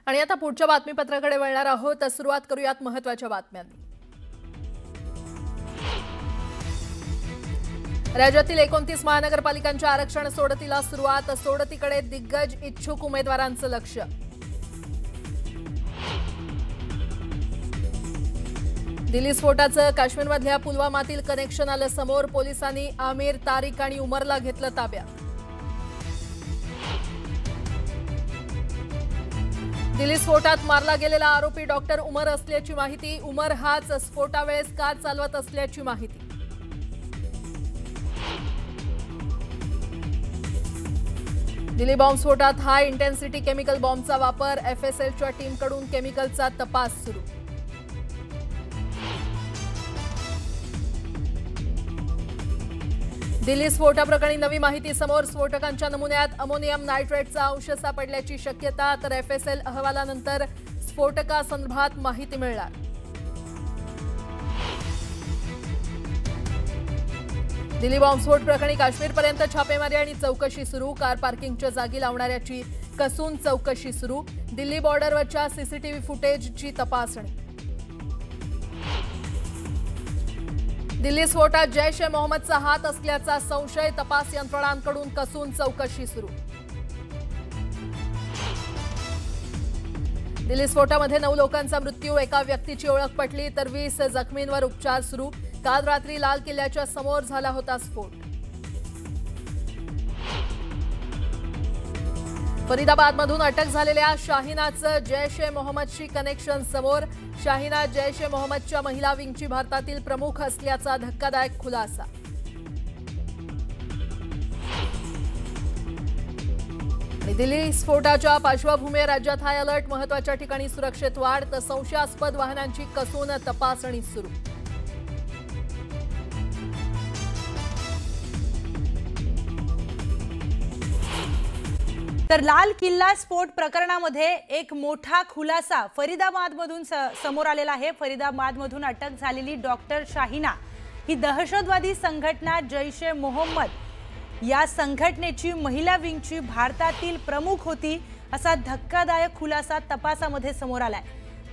आणि आता पुढच्या बातमीपत्राकडे वळणार आहोत। सुरुवात करूयात महत्त्वाच्या बातम्यांनी। राज्यातील 29 महानगरपालिकांच्या आरक्षण सोडतीला सुरुवात। सोडतीकडे दिग्गज इच्छुक उमेदवारांचं लक्ष। दिल्ली स्फोटाचं काश्मीरमधल्या पुलवामातील कनेक्शन आलं समोर। पोलिसांनी आमिर, तारिक आणि उमरला घेतलं ताब्यात। दिल्ली स्फोटात मारला गेलेला आरोपी डॉक्टर उमर असल्याची माहिती। उमर हाच स्फोटावेळेस कार चालवत असल्याची माहिती। दिल्ली बॉम्बस्फोटात हाय इंटेन्सिटी केमिकल बॉम्बचा वापर। एफएसएलच्या टीमकडून केमिकलचा तपास सुरू। दिल्ली स्फोटाप्रकरणी नवी माहिती समोर। स्फोटकांच्या नमुन्यात अमोनियम नायट्रेटचा अंश सापडल्याची शक्यता। तर एफएसएल अहवालानंतर स्फोटकासंदर्भात माहिती मिळणार। दिल्ली बॉम्बस्फोट प्रकरणी काश्मीरपर्यंत छापेमारी आणि चौकशी सुरू। कार पार्किंगच्या जागी लावणाऱ्याची कसून चौकशी सुरू। दिल्ली बॉर्डरवरच्या सीसीटीव्ही फुटेजची तपासणी। दिल्ली स्फोटात जैश ए मोहम्मदचा हात असल्याचा संशय। तपास यंत्रणांकडून कसून चौकशी सुरू। दिल्ली स्फोटामध्ये 9 लोकांचा मृत्यू। एका व्यक्तीची ओळख पटली तर 20 जखमींवर उपचार सुरू। काल रात्री लाल किल्ल्याच्या समोर झाला होता स्फोट। फरीदाबादमधून अटक झालेल्या शाहिनाचं जैश ए मोहम्मदशी कनेक्शन समोर। शाहिना जैश ए मोहम्मदच्या महिला विंगची भारतातील प्रमुख असल्याचा धक्कादायक खुलासा। आणि दिल्ली स्फोटाच्या पार्श्वभूमीवर राज्यात हाय अलर्ट। महत्त्वाच्या ठिकाणी सुरक्षेत वाढ। तर संशयास्पद वाहनांची कसून तपासणी सुरू। तर लाल किल्ला स्फोट प्रकरणामध्ये एक मोठा खुलासा फरीदाबादमधून समोर आलेला आहे। फरीदाबादमधून अटक झालेली डॉक्टर शाहिना ही दहशतवादी संघटना जैश ए मोहम्मद या संघटनेची महिला विंगची भारतातील प्रमुख होती असा धक्कादायक खुलासा तपासामध्ये समोर आलाय।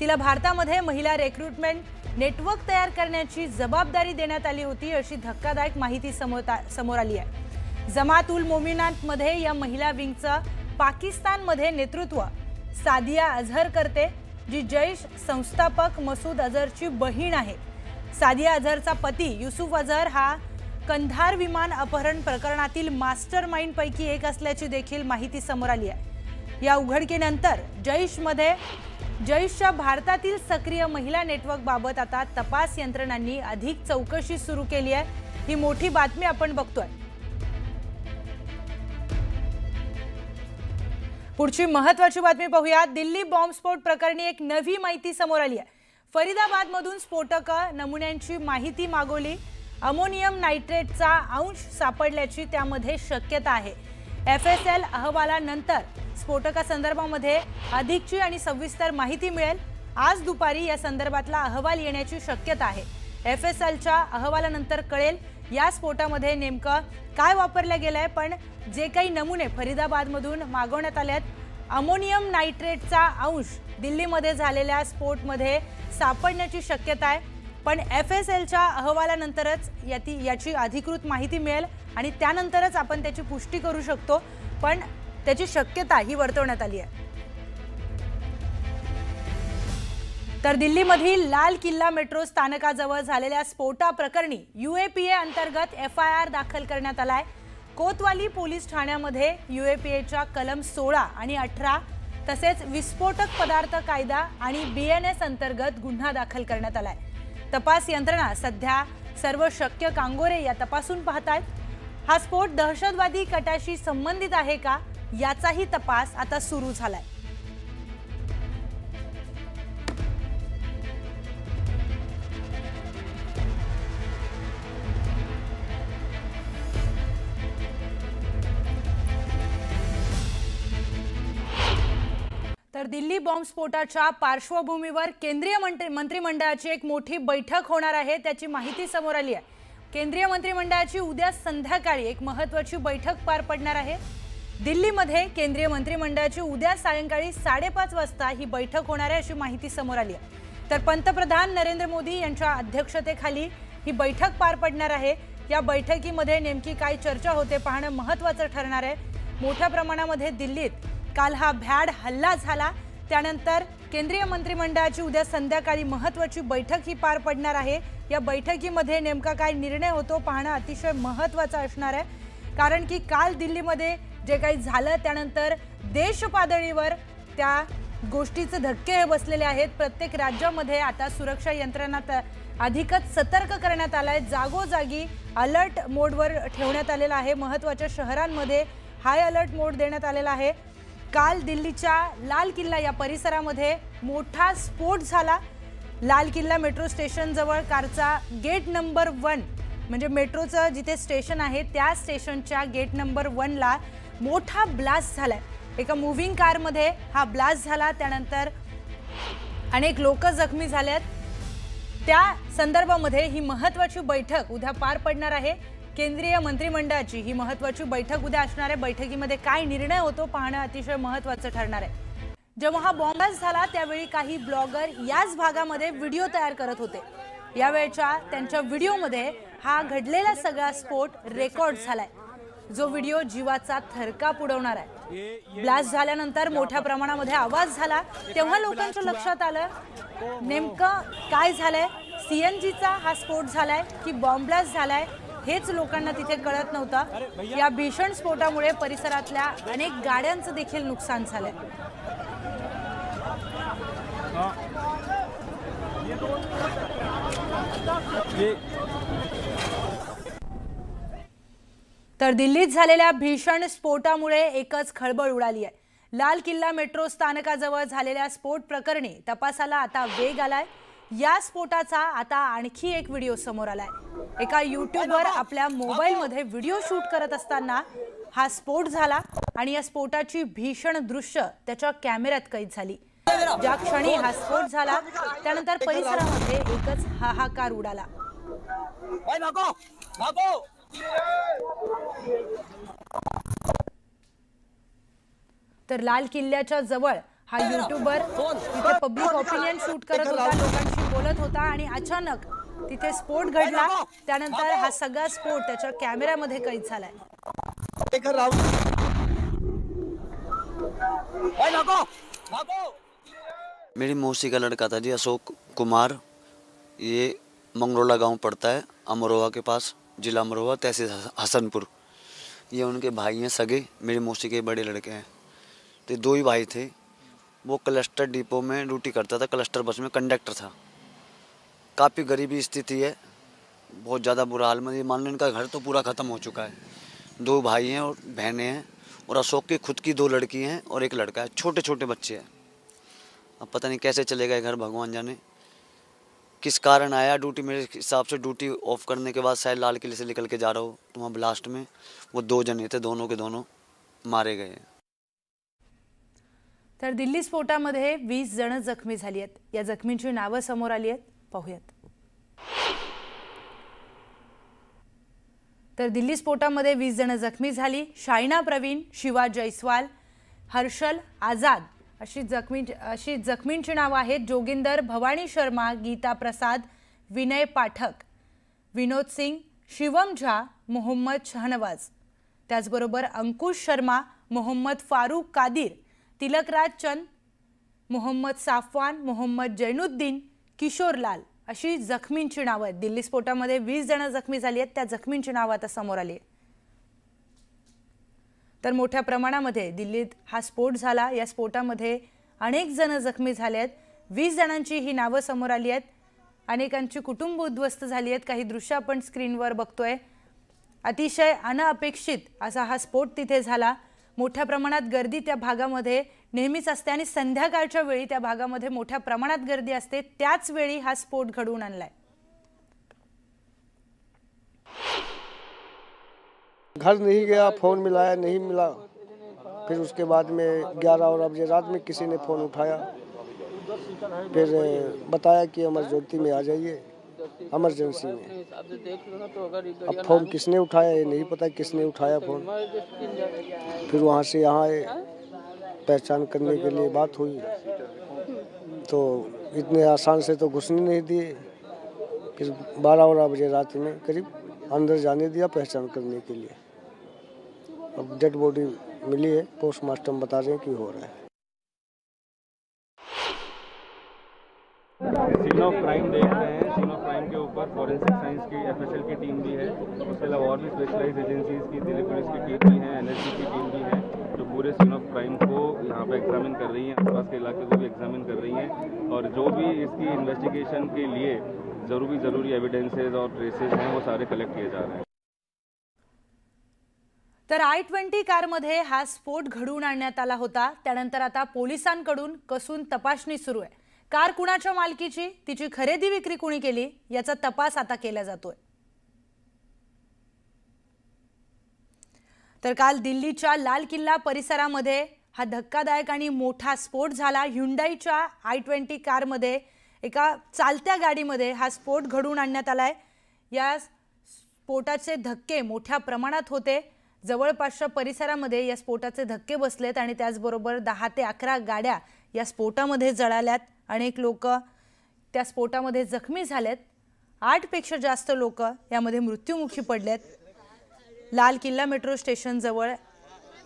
तिला भारतामध्ये महिला रिक्रुटमेंट नेटवर्क तयार करण्याची जबाबदारी देण्यात आली होती अशी धक्कादायक माहिती समोर आली आहे। जमात उल मोमिनातमध्ये या महिला विंगचं पाकिस्तानमध्ये नेतृत्व सादिया अझहर करते, जी जैश संस्थापक मसूद अझहरची बहीण आहे। सादिया अझहरचा पती युसुफ अझहर हा कंधार विमान अपहरण प्रकरणातील मास्टरमाइंड पैकी एक असल्याची देखील माहिती समोर आली आहे। या उघडकीनंतर जैशच्या भारतातील सक्रिय महिला नेटवर्क बाबत आता तपास यंत्रणांनी अधिक चौकशी सुरू केली आहे। ही मोठी बातमी आपण बघतोय। पुढची महत्त्वाची बातमी पाहूया। दिल्ली बॉम्बस्फोट प्रकरणी एक नवी माहिती समोर आली आहे। फरीदाबादमधून स्फोटक नमुन्यांची माहिती मागवली। अमोनियम नायट्रेटचा अंश सापडल्याची त्यामध्ये शक्यता आहे। एफएसएल अहवालानंतर स्फोटकासंदर्भामध्ये अधिकची आणि सविस्तर माहिती मिळेल। आज दुपारी या संदर्भातला अहवाल येण्याची शक्यता आहे। एफएसएलच्या अहवालानंतर कळेल या स्फोटामध्ये नेमकं काय वापरलं गेलंय। पण जे काही नमुने फरीदाबादमधून मागवण्यात आलेत, अमोनियम नायट्रेटचा अंश दिल्लीमध्ये झालेल्या स्फोटमध्ये सापडण्याची शक्यता आहे। पण एफएसएलच्या अहवालानंतरच याची अधिकृत माहिती मिळेल आणि त्यानंतरच आपण त्याची पुष्टी करू शकतो। पण त्याची शक्यता ही वर्तवण्यात आली आहे। तर दिल्लीमधील लाल किल्ला मेट्रो स्थानकाजवळ झालेल्या स्फोटाप्रकरणी यूएपीए अंतर्गत एफआयआर दाखल करण्यात आलाय। कोतवाली पोलीस ठाण्यामध्ये यूएपीएच्या कलम 16 आणि 18 तसेच विस्फोटक पदार्थ कायदा आणि बीएनएस अंतर्गत गुन्हा दाखल करण्यात आलाय। तपास यंत्रणा सध्या सर्व शक्य कांगोरे या तपासून पाहतायत। हा स्फोट दहशतवादी कटाशी संबंधित आहे का याचाही तपास आता सुरू झालाय। तर दिल्ली बॉम्बस्फोटाच्या पार्श्वभूमीवर केंद्रीय मंत्रिमंडळाची एक मोठी बैठक होणार आहे त्याची माहिती समोर आली आहे। केंद्रीय मंत्रिमंडळाची उद्या संध्याकाळी एक महत्त्वाची बैठक पार पडणार आहे। दिल्लीमध्ये केंद्रीय मंत्रिमंडळाची उद्या सायंकाळी 5:30 वाजता ही बैठक होणार आहे अशी माहिती समोर आली आहे। तर पंतप्रधान नरेंद्र मोदी यांच्या अध्यक्षतेखाली ही बैठक पार पडणार आहे। या बैठकीमध्ये नेमकी काय चर्चा होते पाहणं महत्त्वाचं ठरणार आहे। मोठ्या प्रमाणामध्ये दिल्लीत काल हा भ्याड हल्ला झाला, त्यानंतर केंद्रीय मंत्रिमंडळाची उद्या संध्याकाळी महत्त्वाची बैठक ही पार पडणार आहे। या बैठकीमध्ये नेमका काय निर्णय होतो पाहणं अतिशय महत्त्वाचं असणार आहे, कारण की काल दिल्लीमध्ये जे काही झालं त्यानंतर देश पातळीवर त्या गोष्टीचे धक्के हे बसलेले आहेत। प्रत्येक राज्यामध्ये आता सुरक्षा यंत्रणा अधिकच सतर्क करण्यात आलाय, जागोजागी अलर्ट मोडवर ठेवण्यात आलेला आहे। महत्त्वाच्या शहरांमध्ये हाय अलर्ट मोड देण्यात आलेला आहे। काल दिल्लीच्या लाल किल्ला या परिसरामध्ये मोठा स्फोट झाला। लाल किल्ला मेट्रो स्टेशन जवळ कारचा गेट नंबर 1 म्हणजे मेट्रोचं जिथे स्टेशन आहे त्या स्टेशनच्या गेट नंबर 1 ला मोठा ब्लास्ट झालाय। एका मूव्हिंग कारमध्ये हा ब्लास्ट झाला, त्यानंतर अनेक लोक जखमी झालेत। त्या संदर्भामध्ये ही महत्त्वाची बैठक उद्या पार पडणार आहे। केंद्रीय मंत्रिमंडळाची ही महत्त्वाची बैठक उद्या असणार आहे। बैठकीमध्ये काय निर्णय होतो पाहणं अतिशय महत्त्वाचं ठरणार आहे। जेव्हा हा बॉम्ब झाला त्यावेळी काही ब्लॉगर याच भागामध्ये व्हिडिओ तयार करत होते। यावेळच्या त्यांच्या व्हिडिओमध्ये हा घडलेला सगळा स्फोट रेकॉर्ड झालाय, जो व्हिडिओ जीवाचा थरकाप उडवणार आहे। ब्लास्ट झाल्यानंतर मोठ्या प्रमाणामध्ये आवाज झाला, तेव्हा लोकांच्या लक्षात आलं नेमकं काय झालंय। सीएनजीचा हा स्फोट झालाय की बॉम्ब ब्लास्ट झालाय हेच लोकांना तिथे कळत नव्हतं। या भीषण स्फोटामुळे परिसरातल्या अनेक गाड्यांचं देखील नुकसान झालंय। तर दिल्लीत झालेल्या भीषण स्फोटामुळे एकच खळबळ उडाली आहे। लाल किल्ला मेट्रो स्थानकाजवळ झालेल्या स्फोट प्रकरणी तपासाला आता वेग आलाय। या स्फोटाचा आता आणखी एक व्हिडिओ समोर आलाय। एका यूट्यूबर आपल्या मोबाईलमध्ये व्हिडिओ शूट करत असताना हा स्फोट झाला आणि या स्फोटाची भीषण दृश्य त्याच्या कॅमेऱ्यात कैद झाली। ज्या क्षणी हा स्फोट झाला त्यानंतर परिसरामध्ये एकच हाहाकार उडाला। तर लाल किल्ल्याच्या जवळ हा यूट्यूबर तिथे पब्लिक ओपिनियन शूट करत होता, लोकांशी बोलत होता आणि अचानक तिथे स्फोट घडला। त्यानंतर हा सगळा स्फोट त्याच्या कॅमेऱ्यामध्ये कैद झालाय। मेरी मौसी का लड़का था जी, अशोक कुमार। ये मंगरोला गांव पड़ता है, अमरोहा के पास, जिला अमरोहा, तहसील हसनपुर। ये उनके भाई हैं सगे, मेरी मौसी के बड़े लड़के हैं। तो दो ही भाई थे। वो क्लस्टर डिपो में ड्यूटी करता था, क्लस्टर बस में कंडक्टर था। काफ़ी गरीबी स्थिति है, बहुत ज़्यादा बुरा हाल में। मान लो इनका घर तो पूरा ख़त्म हो चुका है। दो भाई हैं और बहनें हैं, और अशोक की खुद की 2 लड़की हैं और 1 लड़का है। छोटे छोटे बच्चे हैं। अब पता नहीं कैसे चले गए घर, भगवान जाने किस कारण आया। ड्यूटी मेरे हिसाब से ड्यूटी ऑफ करने के बाद शायद लाल किले से निकल के जा रहा हो तो वहाँ ब्लास्ट में वो 2 जने थे, दोनों के दोनों मारे गए। तर दिल्ली स्फोटामध्ये 20 जण जखमी झाली आहेत। या जखमींची नावं समोर आली आहेत, पाहूयात। तर दिल्ली स्फोटामध्ये 20 जण जखमी झाली। शायना प्रवीण, शिवा जयस्वाल, हर्षल आझाद अशी जखमींची नावं आहेत। जोगिंदर भवानी शर्मा, गीता प्रसाद, विनय पाठक, विनोद सिंग, शिवम झा, मोहम्मद शहनवाज, त्याचबरोबर अंकुश शर्मा, मोहम्मद फारूक कादिर, तिलकराज चंद, मोहम्मद साफवान, मोहम्मद जैनुद्दीन, किशोरलाल अशी जखमींची नावं आहेत। दिल्ली स्फोटामध्ये 20 जण जखमी झाली आहेत, त्या जखमींची नावं आता समोर आली आहेत। तर मोठ्या प्रमाणामध्ये दिल्लीत हा स्फोट झाला। या स्फोटामध्ये अनेक जण जखमी झाले आहेत। 20 जणांची ही नावं समोर आली आहेत। अनेकांची कुटुंब उद्ध्वस्त झाली आहेत। काही दृश्य आपण स्क्रीनवर बघतोय। अतिशय अनपेक्षित असा हा स्फोट तिथे झाला। मोठ्या प्रमाणात गर्दी त्या भागामध्ये नेहमीच असते आणि संध्याकाळच्या वेळी त्या भागामध्ये मोठ्या प्रमाणात गर्दी असते, त्याच वेळी हा स्फोट घडवून आणलाय। घर नहीं गया, फोन मिलाया नहीं मिला। फिर उसके बाद में 11 बजे रात में किसी ने फ़ोन उठाया, फिर बताया कि अमर ज्योति में आ जाइए। इमरजेंसी में। अब फ़ोन किसने उठाया ये नहीं पता किसने उठाया फ़ोन। फिर वहाँ से यहाँ आए, पहचान करने के लिए बात हुई तो इतने आसान से तो घुसने नहीं दिए। फिर 12 बजे रात में करीब अंदर जाने दिया पहचान करने के लिए। अब डेड बॉडी मिली है, पोस्टमार्टम बता रहे हैं कि हो रहा है। सीन ऑफ क्राइम देख रहे हैं। सीन ऑफ क्राइम के ऊपर फॉरेंसिक साइंस की एफएसएल की टीम भी है, उसके अलावा और भी स्पेशलाइज्ड एजेंसीज की, दिल्ली पुलिस की टीम भी है, एनएसजी की टीम भी है, जो पूरे सीन ऑफ क्राइम को यहाँ पे एग्जामिन कर रही हैं, आसपास के इलाके को भी एग्जामिन कर रही हैं और जो भी इसकी इन्वेस्टिगेशन के लिए ज़रूरी एविडेंसेज और ट्रेसेस हैं वो सारे कलेक्ट किए जा रहे हैं। तर I-20 कारमध्ये हा स्फोट घडवून आणण्यात आला होता। त्यानंतर आता पोलिसांकडून कसून तपासणी सुरू आहे। कार कुणाच्या मालकीची, तिची खरेदी विक्री कोणी केली याचा तपास आता केला जातोय। तर काल दिल्लीच्या लाल किल्ला परिसरामध्ये हा धक्कादायक आणि मोठा स्फोट झाला। ह्युंडाईच्या I-20 कारमध्ये एका चालत्या गाडीमध्ये हा स्फोट घडवून आणण्यात आलाय। या स्फोटाचे धक्के मोठ्या प्रमाणात होते। जवळपासच्या परिसरामध्ये या स्फोटाचे धक्के बसलेत आणि त्याचबरोबर 10 ते 11 गाड्या या स्फोटामध्ये जळाल्यात। अनेक लोक त्या स्फोटामध्ये जखमी झालेत। 8 पेक्षा जास्त लोक यामध्ये मृत्युमुखी पडलेत। लाल किल्ला मेट्रो स्टेशन जवळ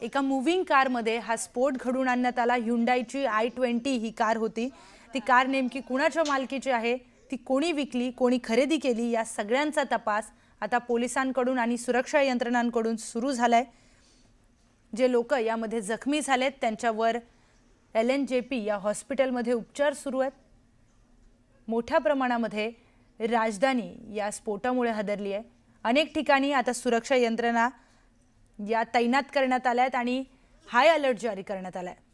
एका मूव्हिंग कारमध्ये हा स्फोट घडवून आणण्यात आला। ह्युंडाईची I-20 ही कार होती। ती कार नेमकी कुणाच्या मालकीची आहे, ती कोणी विकली, कोणी खरेदी केली या सगळ्यांचा तपास आता पोलिसांकडून आणि सुरक्षा यंत्रणांकडून सुरू झालाय। जे लोक यामध्ये जखमी झालेत त्यांच्यावर LNJP या हॉस्पिटलमध्ये उपचार सुरू आहेत। मोठ्या प्रमाणामध्ये राजधानी या स्फोटामुळे हादरली आहे। अनेक ठिकाणी आता सुरक्षा यंत्रणा या तैनात करण्यात आल्या आहेत आणि हाय अलर्ट जारी करण्यात आला आहे।